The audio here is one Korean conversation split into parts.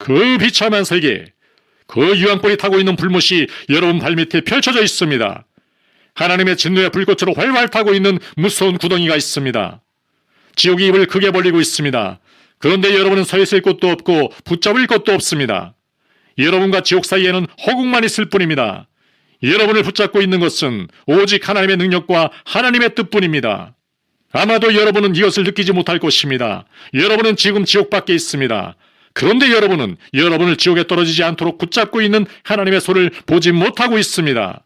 그 비참한 세계, 그 유황불이 타고 있는 불못이 여러분 발밑에 펼쳐져 있습니다. 하나님의 진노의 불꽃으로 활활 타고 있는 무서운 구덩이가 있습니다. 지옥이 입을 크게 벌리고 있습니다. 그런데 여러분은 서 있을 곳도 없고 붙잡을 것도 없습니다. 여러분과 지옥 사이에는 허공만 있을 뿐입니다. 여러분을 붙잡고 있는 것은 오직 하나님의 능력과 하나님의 뜻뿐입니다. 아마도 여러분은 이것을 느끼지 못할 것입니다. 여러분은 지금 지옥 밖에 있습니다. 그런데 여러분은 여러분을 지옥에 떨어지지 않도록 붙잡고 있는 하나님의 손을 보지 못하고 있습니다.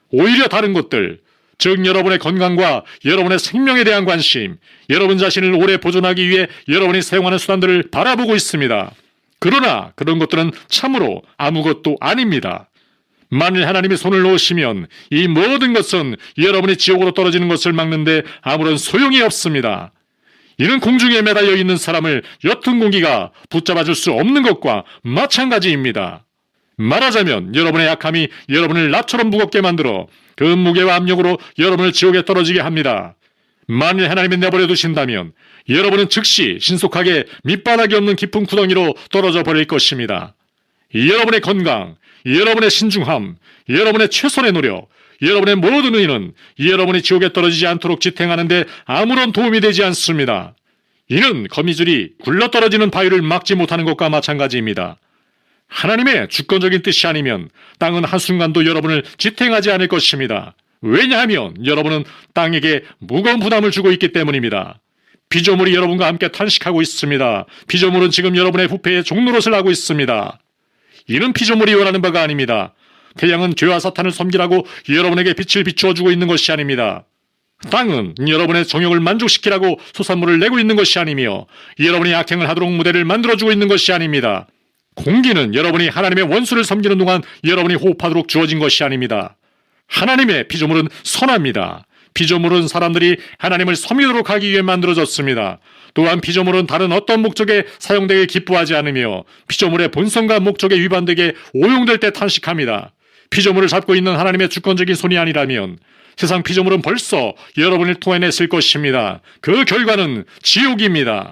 오히려 다른 것들, 즉 여러분의 건강과 여러분의 생명에 대한 관심, 여러분 자신을 오래 보존하기 위해 여러분이 사용하는 수단들을 바라보고 있습니다. 그러나 그런 것들은 참으로 아무것도 아닙니다. 만일 하나님이 손을 놓으시면 이 모든 것은 여러분이 지옥으로 떨어지는 것을 막는데 아무런 소용이 없습니다. 이는 공중에 매달려 있는 사람을 옅은 공기가 붙잡아줄 수 없는 것과 마찬가지입니다. 말하자면 여러분의 약함이 여러분을 납처럼 무겁게 만들어 그 무게와 압력으로 여러분을 지옥에 떨어지게 합니다. 만일 하나님이 내버려 두신다면 여러분은 즉시 신속하게 밑바닥이 없는 깊은 구덩이로 떨어져 버릴 것입니다. 여러분의 건강, 여러분의 신중함, 여러분의 최선의 노력, 여러분의 모든 의는 여러분이 지옥에 떨어지지 않도록 지탱하는데 아무런 도움이 되지 않습니다. 이는 거미줄이 굴러떨어지는 바위를 막지 못하는 것과 마찬가지입니다. 하나님의 주권적인 뜻이 아니면 땅은 한순간도 여러분을 지탱하지 않을 것입니다. 왜냐하면 여러분은 땅에게 무거운 부담을 주고 있기 때문입니다. 피조물이 여러분과 함께 탄식하고 있습니다. 피조물은 지금 여러분의 부패의 종노릇을 하고 있습니다. 이는 피조물이 원하는 바가 아닙니다. 태양은 죄와 사탄을 섬기라고 여러분에게 빛을 비추어 주고 있는 것이 아닙니다. 땅은 여러분의 정욕을 만족시키라고 소산물을 내고 있는 것이 아니며 여러분이 악행을 하도록 무대를 만들어주고 있는 것이 아닙니다. 공기는 여러분이 하나님의 원수를 섬기는 동안 여러분이 호흡하도록 주어진 것이 아닙니다. 하나님의 피조물은 선합니다. 피조물은 사람들이 하나님을 섬기도록 하기 위해 만들어졌습니다. 또한 피조물은 다른 어떤 목적에 사용되게 기뻐하지 않으며 피조물의 본성과 목적에 위반되게 오용될 때 탄식합니다. 피조물을 잡고 있는 하나님의 주권적인 손이 아니라면 세상 피조물은 벌써 여러분을 토해냈을 것입니다. 그 결과는 지옥입니다.